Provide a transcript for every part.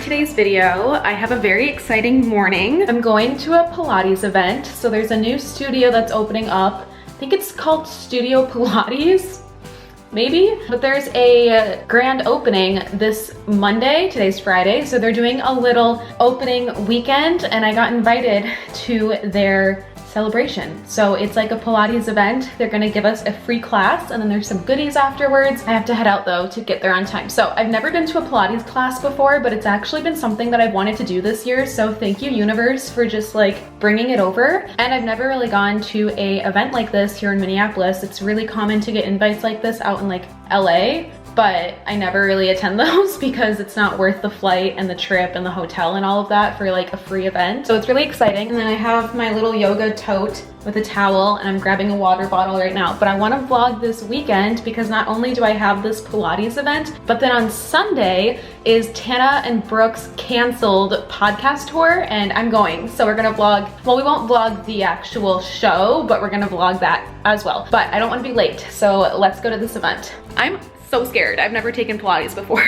today's video. I have a very exciting morning. I'm going to a Pilates event. So there's a new studio that's opening up. I think it's called Studio Pilates, maybe? But there's a grand opening this Monday. Today's Friday. So they're doing a little opening weekend and I got invited to their celebration. So it's like a Pilates event. They're gonna give us a free class and then there's some goodies afterwards. I have to head out though to get there on time. So I've never been to a Pilates class before, but it's actually been something that I've wanted to do this year. So thank you, universe, for just like bringing it over. And I've never really gone to a event like this here in Minneapolis. It's really common to get invites like this out in like LA, but I never really attend those because it's not worth the flight and the trip and the hotel and all of that for like a free event. So it's really exciting. And then I have my little yoga tote with a towel and I'm grabbing a water bottle right now. But I want to vlog this weekend because not only do I have this Pilates event, but then on Sunday is Tana and Brooke's canceled podcast tour and I'm going. So we're gonna vlog, well, we won't vlog the actual show, but we're gonna vlog that as well. But I don't want to be late, so let's go to this event. I'm so scared. I've never taken Pilates before.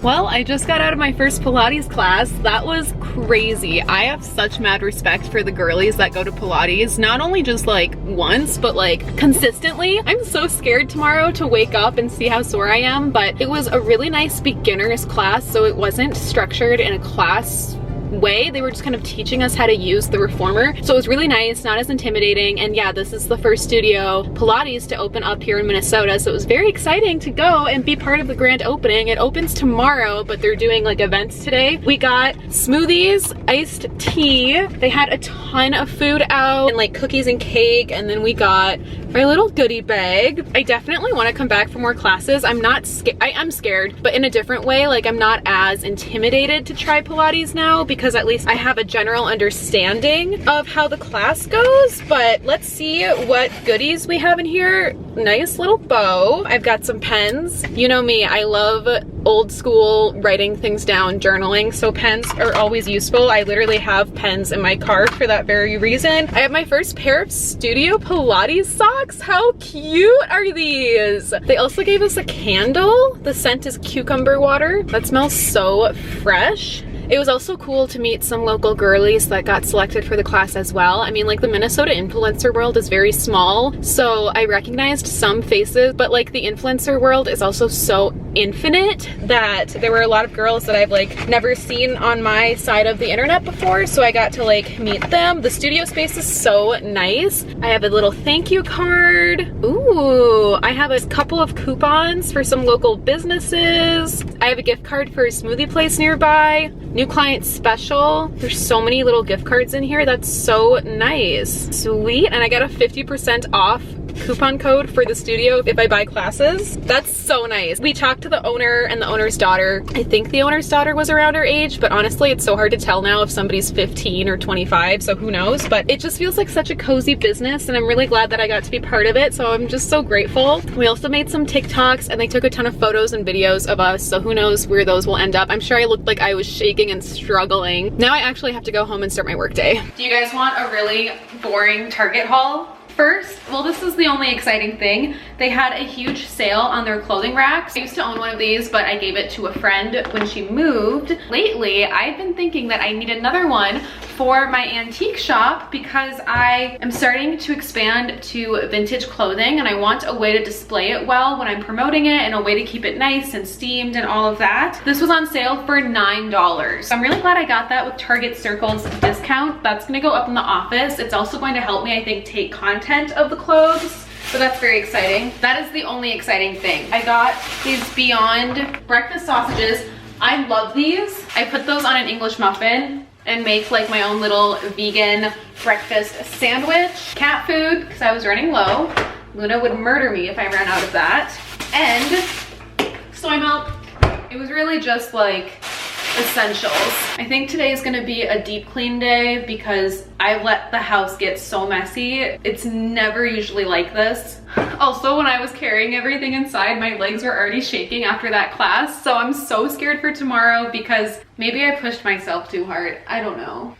Well, I just got out of my first Pilates class. That was crazy. I have such mad respect for the girlies that go to Pilates, not only just like once, but like consistently. I'm so scared tomorrow to wake up and see how sore I am, but it was a really nice beginner's class, so it wasn't structured in a class way. They were just kind of teaching us how to use the reformer. So it was really nice, not as intimidating. And yeah, this is the first studio Pilates to open up here in Minnesota. So it was very exciting to go and be part of the grand opening. It opens tomorrow, but they're doing like events today. We got smoothies, iced tea. They had a ton of food out and like cookies and cake. And then we got my little goodie bag. I definitely want to come back for more classes. I'm not scared. I am scared, but in a different way. Like I'm not as intimidated to try Pilates now because at least I have a general understanding of how the class goes. But let's see what goodies we have in here. Nice little bow. I've got some pens. You know me, I love old school writing things down, journaling, so pens are always useful. I literally have pens in my car for that very reason. I have my first pair of Studio Pilates socks. How cute are these? They also gave us a candle. The scent is cucumber water. That smells so fresh. It was also cool to meet some local girlies that got selected for the class as well. I mean, like the Minnesota influencer world is very small, so I recognized some faces, but like the influencer world is also so infinite that there were a lot of girls that I've like never seen on my side of the internet before, so I got to like meet them. The studio space is so nice. I have a little thank you card. Ooh, I have a couple of coupons for some local businesses. I have a gift card for a smoothie place nearby. New client special. There's so many little gift cards in here. That's so nice. Sweet. And I got a 50% off coupon code for the studio if I buy classes. That's so nice. We talked to the owner and the owner's daughter. I think the owner's daughter was around her age, but honestly, it's so hard to tell now if somebody's 15 or 25, so who knows? But it just feels like such a cozy business, and I'm really glad that I got to be part of it, so I'm just so grateful. We also made some TikToks, and they took a ton of photos and videos of us, so who knows where those will end up. I'm sure I looked like I was shaking and struggling. Now I actually have to go home and start my workday. Do you guys want a really boring Target haul? First, well, this is the only exciting thing. They had a huge sale on their clothing racks. I used to own one of these, but I gave it to a friend when she moved. Lately, I've been thinking that I need another one for my antique shop because I am starting to expand to vintage clothing and I want a way to display it well when I'm promoting it and a way to keep it nice and steamed and all of that. This was on sale for $9. I'm really glad I got that with Target Circle's discount. That's gonna go up in the office. It's also going to help me, I think, take content of the clothes. So that's very exciting. That is the only exciting thing. I got these Beyond breakfast sausages. I love these. I put those on an English muffin and make like my own little vegan breakfast sandwich. Cat food, because I was running low. Luna would murder me if I ran out of that. And soy milk. It was really just like essentials. I think today is gonna be a deep clean day because I let the house get so messy. It's never usually like this. Also, when I was carrying everything inside, my legs were already shaking after that class. So I'm so scared for tomorrow because maybe I pushed myself too hard. I don't know.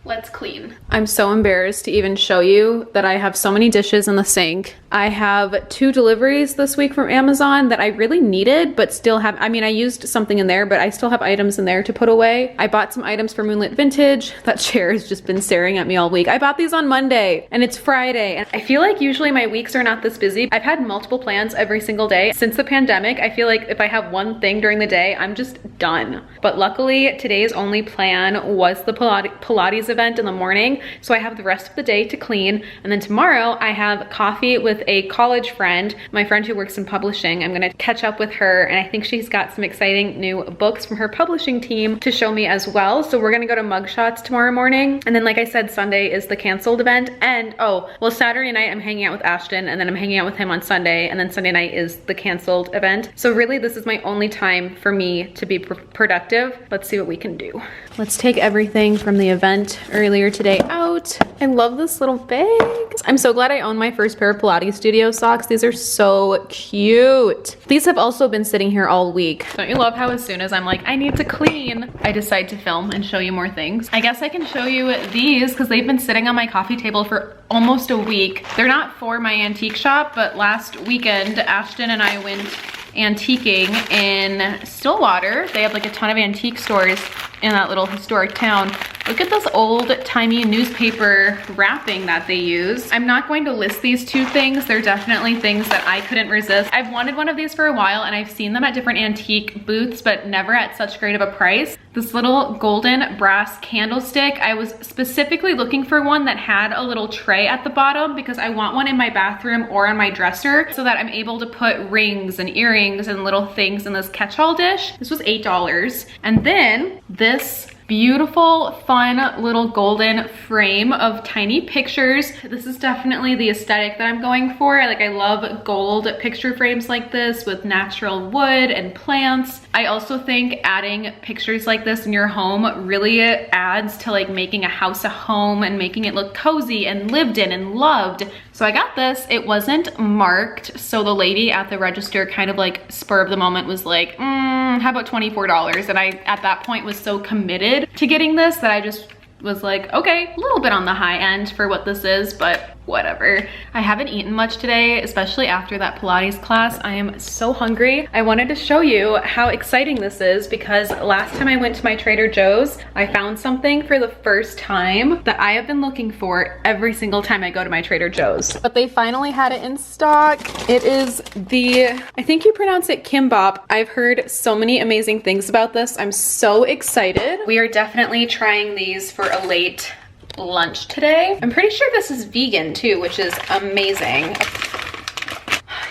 Let's clean. I'm so embarrassed to even show you that I have so many dishes in the sink. I have 2 deliveries this week from Amazon that I really needed, but still have, I mean, I used something in there, but I still have items in there to put away. I bought some items for Moonlit Vintage. That chair has just been staring at me all week. I bought these on Monday and it's Friday. And I feel like usually my weeks are not this busy. I've had multiple plans every single day. Since the pandemic, I feel like if I have one thing during the day, I'm just done. But luckily, today's only plan was the Pilates event in the morning. So I have the rest of the day to clean. And then tomorrow I have coffee with a college friend, my friend who works in publishing. I'm gonna catch up with her and I think she's got some exciting new books from her publishing team to show me as well. So we're gonna go to Mugshots tomorrow morning. And then like I said, Sunday is the canceled event. And oh, well, Saturday night I'm hanging out with Ashton and then I'm hanging out with him on Sunday. And then Sunday night is the canceled event. So really this is my only time for me to be productive. Let's see what we can do. Let's take everything from the event earlier today out. I love this little bag. I'm so glad I own my first pair of Pilates Studio socks. These are so cute. These have also been sitting here all week. Don't you love how as soon as I'm like, I need to clean, I decide to film and show you more things. I guess I can show you these because they've been sitting on my coffee table for almost a week. They're not for my antique shop, but last weekend, Ashton and I went antiquing in Stillwater. They have like a ton of antique stores in that little historic town. Look at this old-timey newspaper wrapping that they use. I'm not going to list these 2 things. They're definitely things that I couldn't resist. I've wanted one of these for a while and I've seen them at different antique booths, but never at such great of a price. This little golden brass candlestick, I was specifically looking for one that had a little tray at the bottom because I want one in my bathroom or on my dresser so that I'm able to put rings and earrings and little things in this catch-all dish. This was $8. And then this beautiful, fun little golden frame of tiny pictures. This is definitely the aesthetic that I'm going for. Like, I love gold picture frames like this with natural wood and plants. I also think adding pictures like this in your home really adds to like making a house a home and making it look cozy and lived in and loved. So I got this. It wasn't marked, so the lady at the register kind of like spur of the moment was like, how about $24? And I, at that point, was so committed to getting this that I just was like, okay, a little bit on the high end for what this is, but whatever. I haven't eaten much today, especially after that Pilates class. I am so hungry. I wanted to show you how exciting this is because last time I went to my Trader Joe's, I found something for the first time that I have been looking for every single time I go to my Trader Joe's. But they finally had it in stock. It is the, I think you pronounce it kimbap. I've heard so many amazing things about this. I'm so excited. We are definitely trying these for a late lunch today. I'm pretty sure this is vegan too, which is amazing.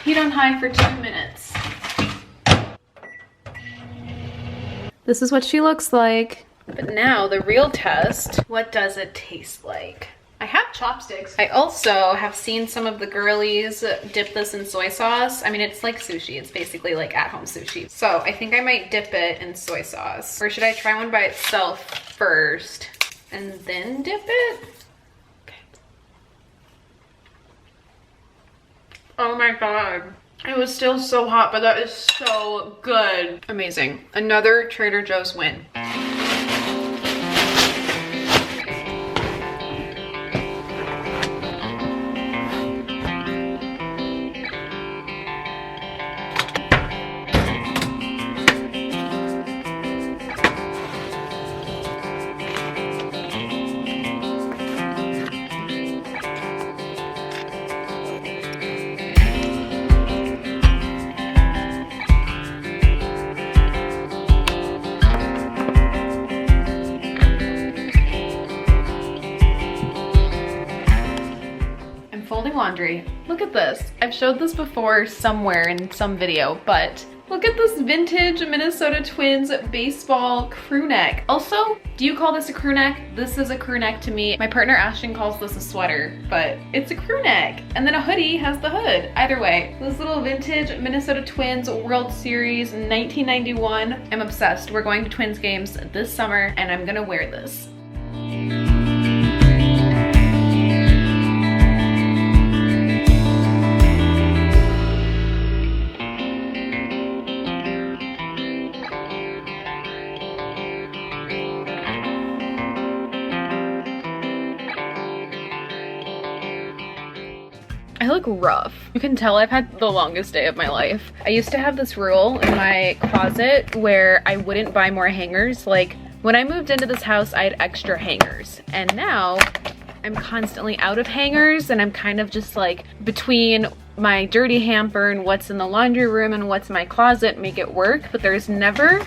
Heat on high for 2 minutes. This is what she looks like. But now the real test, what does it taste like? I have chopsticks. I also have seen some of the girlies dip this in soy sauce. I mean, it's like sushi. It's basically like at-home sushi. So I think I might dip it in soy sauce. Or should I try one by itself first and then dip it? Okay. Oh my God. It was still so hot, but that is so good. Amazing. Another Trader Joe's win. Laundry. Look at this. I've showed this before somewhere in some video, but look at this vintage Minnesota Twins baseball crew neck. Also, do you call this a crew neck? This is a crew neck to me. My partner Ashton calls this a sweater, but it's a crew neck. And then a hoodie has the hood. Either way, this little vintage Minnesota Twins World Series 1991. I'm obsessed. We're going to Twins games this summer and I'm gonna wear this. I look rough. You can tell I've had the longest day of my life. I used to have this rule in my closet where I wouldn't buy more hangers. Like when I moved into this house, I had extra hangers, and now I'm constantly out of hangers, and I'm kind of just like between my dirty hamper and what's in the laundry room and what's in my closet, make it work, but there's never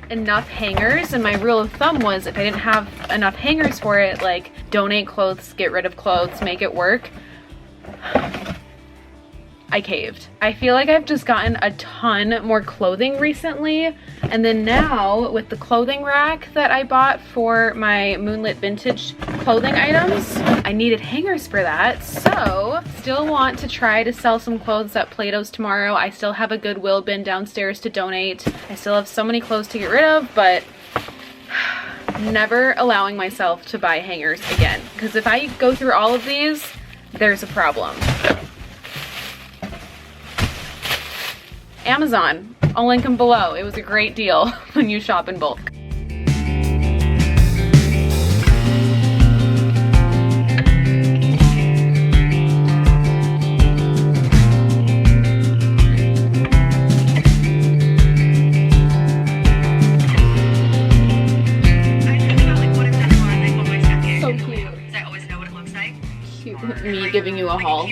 enough hangers. And my rule of thumb was if I didn't have enough hangers for it, like donate clothes, get rid of clothes, make it work. I caved. I feel like I've just gotten a ton more clothing recently. And then now with the clothing rack that I bought for my Moonlit vintage clothing items, I needed hangers for that. So still want to try to sell some clothes at Plato's tomorrow. I still have a Goodwill bin downstairs to donate. I still have so many clothes to get rid of, but never allowing myself to buy hangers again. Because if I go through all of these, there's a problem. Amazon, I'll link them below. It was a great deal when you shop in bulk. So cute. I always know what it looks like. Cute. Me giving you a haul.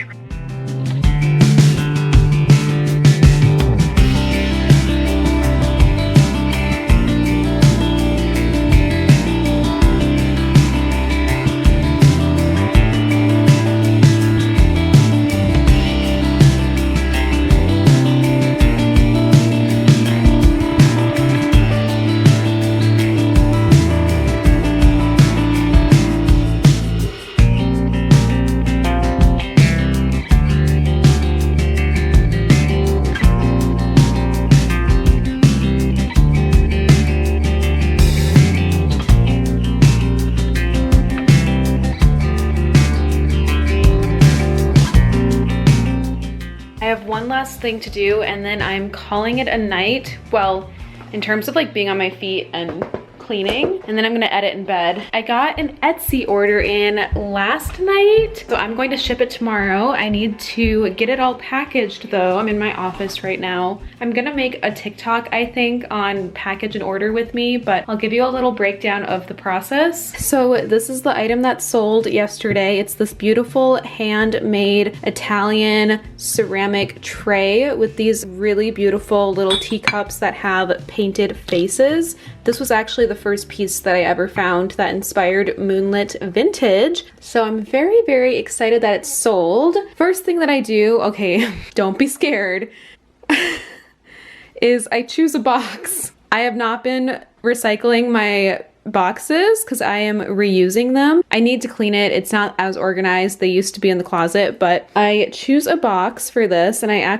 One last thing to do and then I'm calling it a night. Well, in terms of like being on my feet and cleaning, and then I'm gonna edit in bed. I got an Etsy order in last night, so I'm going to ship it tomorrow. I need to get it all packaged though. I'm in my office right now. I'm gonna make a TikTok, I think, on package and order with me, but I'll give you a little breakdown of the process. So this is the item that sold yesterday. It's this beautiful handmade Italian ceramic tray with these really beautiful little teacups that have painted faces. This was actually the first piece that I ever found that inspired Moonlit vintage. So I'm very, very excited that it's sold. First thing that I do, okay, don't be scared, is I choose a box. I have not been recycling my boxes because I am reusing them. I need to clean it. It's not as organized. They used to be in the closet, but I choose a box for this, and I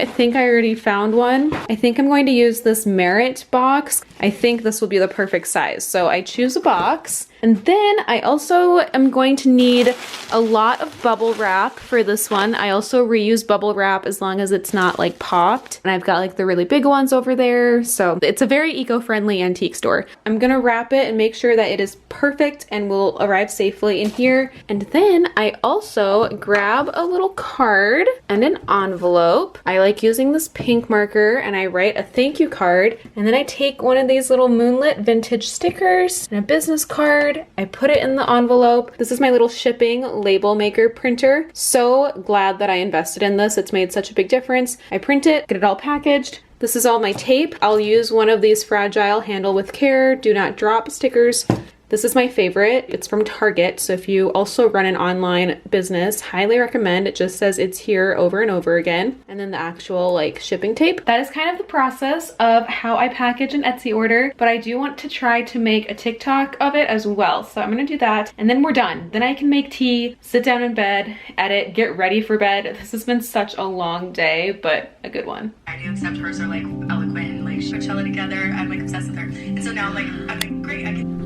think I already found one. I think I'm going to use this Merit box. I think this will be the perfect size. So I choose a box. And then I also am going to need a lot of bubble wrap for this one. I also reuse bubble wrap as long as it's not like popped. And I've got like the really big ones over there. So it's a very eco-friendly antique store. I'm gonna wrap it and make sure that it is perfect and will arrive safely in here. And then I also grab a little card and an envelope. I like using this pink marker and I write a thank you card. And then I take one of these little Moonlit vintage stickers and a business card. I put it in the envelope. This is my little shipping label maker printer. So glad that I invested in this. It's made such a big difference. I print it, get it all packaged. This is all my tape. I'll use one of these fragile handle with care, do not drop stickers. This is my favorite. It's from Target. So if you also run an online business, highly recommend. It just says it's here over and over again. And then the actual like shipping tape. That is kind of the process of how I package an Etsy order, but I do want to try to make a TikTok of it as well. So I'm gonna do that and then we're done. Then I can make tea, sit down in bed, edit, get ready for bed. This has been such a long day, but a good one. I do, except hers are like eloquent and like Coachella together. I'm like obsessed with her. And so now like, I'm like, great, I can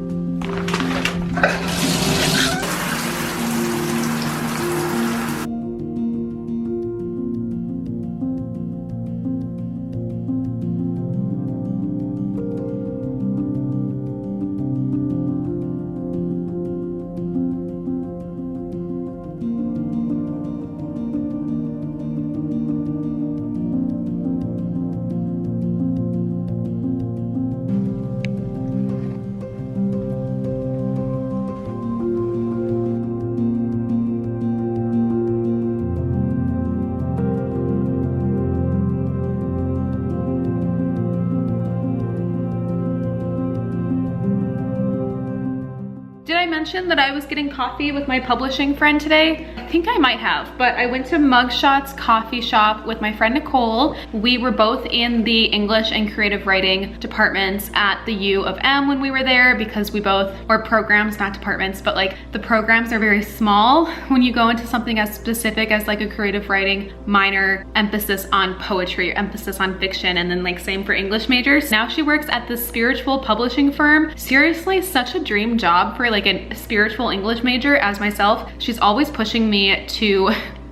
mention that I was getting coffee with my publishing friend today? I think I might have, but I went to Mugshot's coffee shop with my friend Nicole. We were both in the English and creative writing departments at the U of M when we were there, because we both, or programs, not departments, but like the programs are very small when you go into something as specific as like a creative writing minor, emphasis on poetry, emphasis on fiction, and then like same for English majors. Now she works at this spiritual publishing firm. Seriously, such a dream job for like a spiritual English major as myself. She's always pushing me to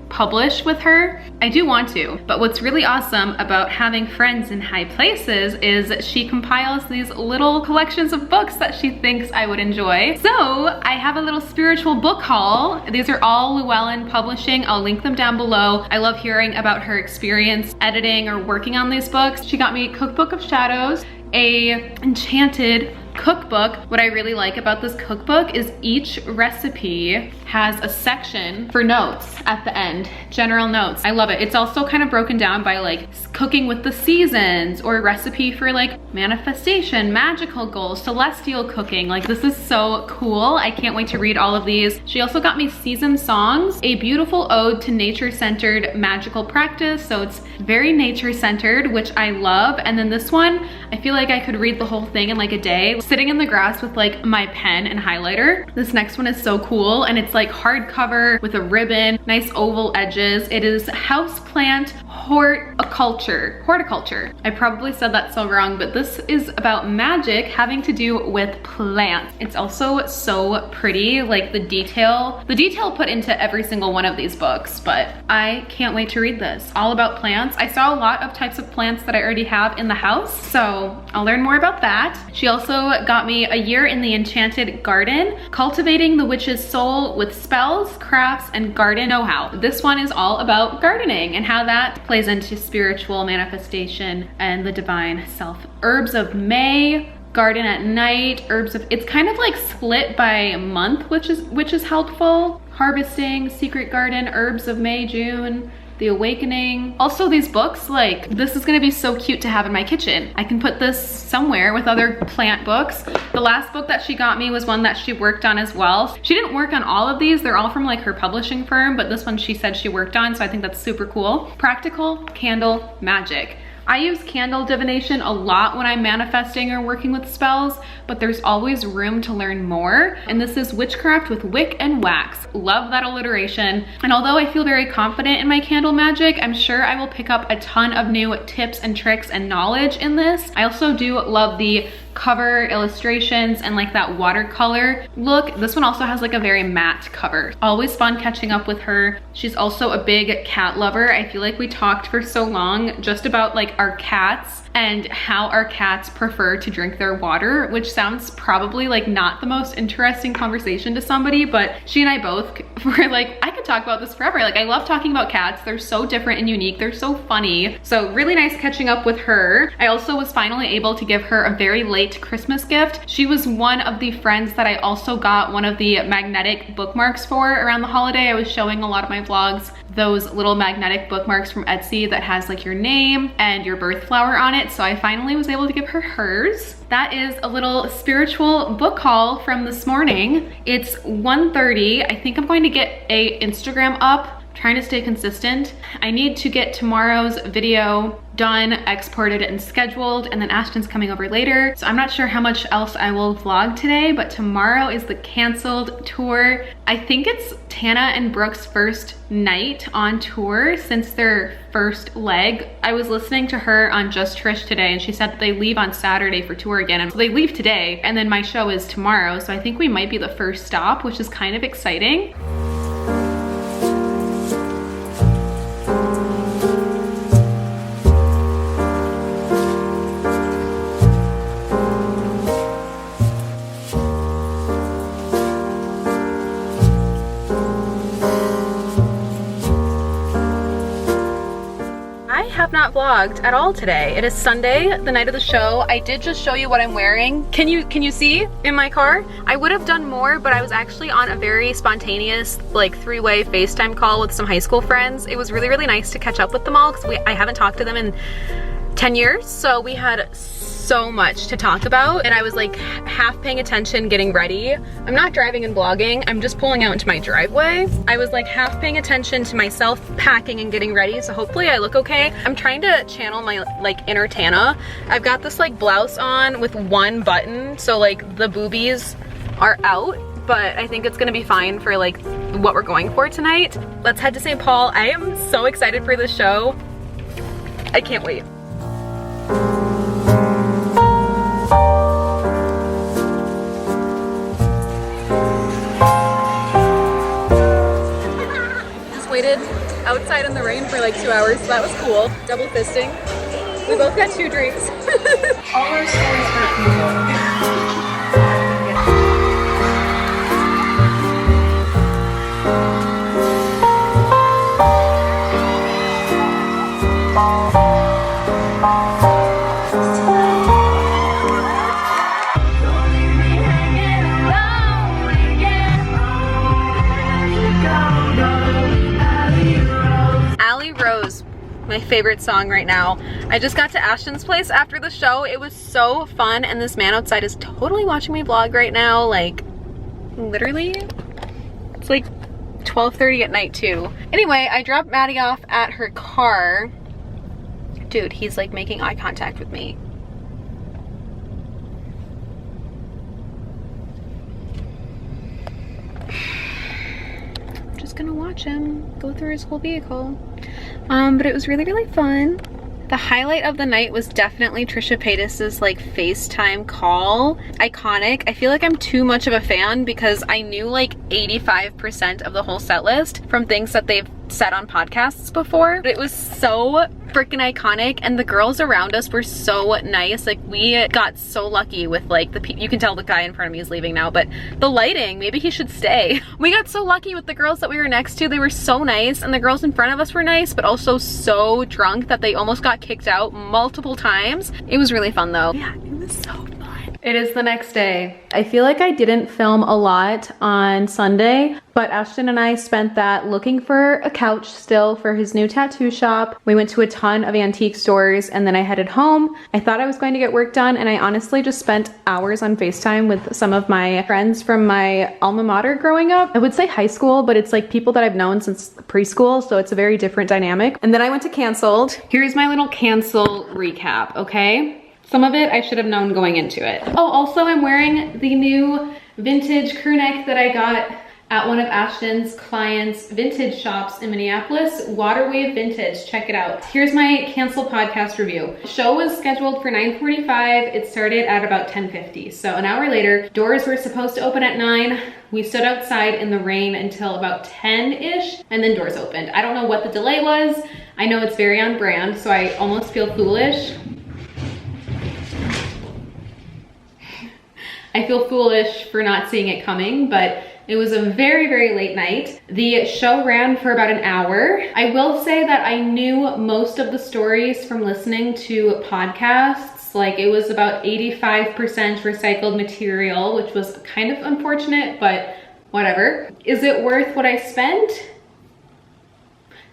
publish with her. I do want to, but what's really awesome about having friends in high places is she compiles these little collections of books that she thinks I would enjoy. So I have a little spiritual book haul. These are all Llewellyn Publishing. I'll link them down below. I love hearing about her experience editing or working on these books. She got me Cookbook of Shadows, a enchanted cookbook. What I really like about this cookbook is each recipe has a section for notes at the end, general notes. I love it. It's also kind of broken down by like cooking with the seasons, or a recipe for like manifestation, magical goals, celestial cooking. Like, this is so cool. I can't wait to read all of these. She also got me Season Songs, a beautiful ode to nature-centered magical practice. So it's very nature-centered, which I love. And then this one, I feel like I could read the whole thing in like a day, sitting in the grass with like my pen and highlighter. This next one is so cool, and it's like hardcover with a ribbon, nice oval edges. It is Houseplant Horticulture. I probably said that so wrong, but this is about magic having to do with plants. It's also so pretty, like the detail put into every single one of these books, but I can't wait to read this. All about plants. I saw a lot of types of plants that I already have in the house, so I'll learn more about that. She also got me A Year in the Enchanted Garden, Cultivating the Witch's Soul with Spells, Crafts, and Garden Know-How. This one is all about gardening and how that plays into spiritual manifestation and the divine self. Herbs of May, Garden at Night, it's kind of like split by month, which is helpful. Harvesting, Secret Garden, Herbs of May, June, The Awakening. Also, these books, like, this is gonna be so cute to have in my kitchen. I can put this somewhere with other plant books. The last book that she got me was one that she worked on as well. She didn't work on all of these. They're all from like her publishing firm, but this one she said she worked on, so I think that's super cool. Practical Candle Magic. I use candle divination a lot when I'm manifesting or working with spells, but there's always room to learn more. And this is Witchcraft with Wick and Wax. Love that alliteration. And although I feel very confident in my candle magic, I'm sure I will pick up a ton of new tips and tricks and knowledge in this. I also do love the cover illustrations and like that watercolor look. This one also has like a very matte cover. Always fun catching up with her. She's also a big cat lover. I feel like we talked for so long just about like our cats and how our cats prefer to drink their water, which sounds probably like not the most interesting conversation to somebody, but she and I both were like, I could talk about this forever. Like, I love talking about cats. They're so different and unique. They're so funny. So really nice catching up with her. I also was finally able to give her a very late Christmas gift. She was one of the friends that I also got one of the magnetic bookmarks for around the holiday. I was showing a lot of my vlogs those little magnetic bookmarks from Etsy that has like your name and your birth flower on it. So I finally was able to give her hers. That is a little spiritual book haul from this morning. It's 1:30. I think I'm going to get a Instagram up, trying to stay consistent. I need to get tomorrow's video done, exported, and scheduled, and then Ashton's coming over later. So I'm not sure how much else I will vlog today, but tomorrow is the canceled tour. I think it's Tana and Brooke's first night on tour since their first leg. I was listening to her on Just Trish today, and she said that they leave on Saturday for tour again. And so they leave today, and then my show is tomorrow. So I think we might be the first stop, which is kind of exciting. Not vlogged at all today. It is Sunday, the night of the show. I did just show you what I'm wearing. Can you see in my car? I would have done more, but I was actually on a very spontaneous like 3-way FaceTime call with some high school friends. It was really, really nice to catch up with them all because I haven't talked to them in 10 years. So we had so much to talk about, and I was like half paying attention getting ready. I'm not driving and vlogging, I'm just pulling out into my driveway. I was like half paying attention to myself packing and getting ready, so hopefully I look okay. I'm trying to channel my like inner Tana. I've got this like blouse on with one button, so like the boobies are out, but I think it's gonna be fine for like what we're going for tonight. Let's head to St. Paul. I am so excited for this show. I can't wait. Just waited outside in the rain for like 2 hours, so that was cool. Double fisting. We both got 2 drinks. All our stories are people. My favorite song right now. I just got to Ashton's place after the show. It was so fun, and this man outside is totally watching me vlog right now. Like, literally, it's like 12:30 at night too. Anyway, I dropped Maddie off at her car. Dude, he's like making eye contact with me. I'm just gonna watch him go through his whole vehicle. But it was really, really fun. The highlight of the night was definitely Trisha Paytas's like FaceTime call. Iconic. I feel like I'm too much of a fan because I knew like 85% of the whole set list from things that they've said on podcasts before. It was so freaking iconic, and the girls around us were so nice. Like, we got so lucky with like the people. You can tell the guy in front of me is leaving now, but the lighting, maybe he should stay. We got so lucky with the girls that we were next to. They were so nice, and the girls in front of us were nice, but also so drunk that they almost got kicked out multiple times. It was really fun though. Yeah, it was so fun. It is the next day. I feel like I didn't film a lot on Sunday, but Ashton and I spent that looking for a couch still for his new tattoo shop. We went to a ton of antique stores, and then I headed home. I thought I was going to get work done, and I honestly just spent hours on FaceTime with some of my friends from my alma mater growing up. I would say high school, but it's like people that I've known since preschool, so it's a very different dynamic. And then I went to Canceled. Here's my little Cancel recap, okay? Some of it I should have known going into it. Oh, also I'm wearing the new vintage crew neck that I got at one of Ashton's clients' vintage shops in Minneapolis, Waterwave Vintage. Check it out. Here's my Cancel podcast review. The show was scheduled for 9:45. It started at about 10:50. So an hour later, doors were supposed to open at 9. We stood outside in the rain until about 10-ish, and then doors opened. I don't know what the delay was. I know it's very on brand, so I almost feel foolish. I feel foolish for not seeing it coming, but it was a very, very late night. The show ran for about an hour. I will say that I knew most of the stories from listening to podcasts. Like, it was about 85% recycled material, which was kind of unfortunate, but whatever. Is it worth what I spent?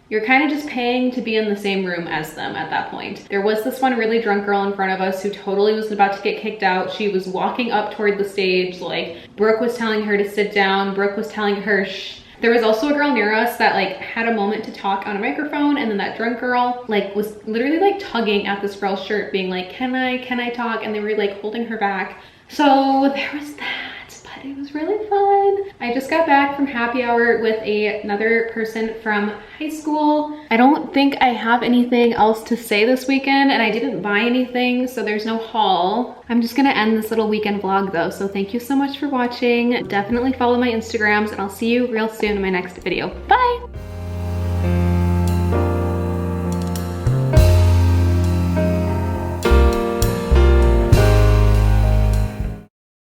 You're kind of just paying to be in the same room as them at that point. There was this one really drunk girl in front of us who totally was about to get kicked out. She was walking up toward the stage, like Brooke was telling her to sit down. Brooke was telling her shh. There was also a girl near us that like had a moment to talk on a microphone, and then that drunk girl like was literally like tugging at this girl's shirt being like, can I talk? And they were like holding her back. So there was that. But it was really fun. I just got back from happy hour with another person from high school. I don't think I have anything else to say this weekend, and I didn't buy anything, so there's no haul. I'm just gonna end this little weekend vlog though, so thank you so much for watching. Definitely follow my Instagrams, and I'll see you real soon in my next video. Bye!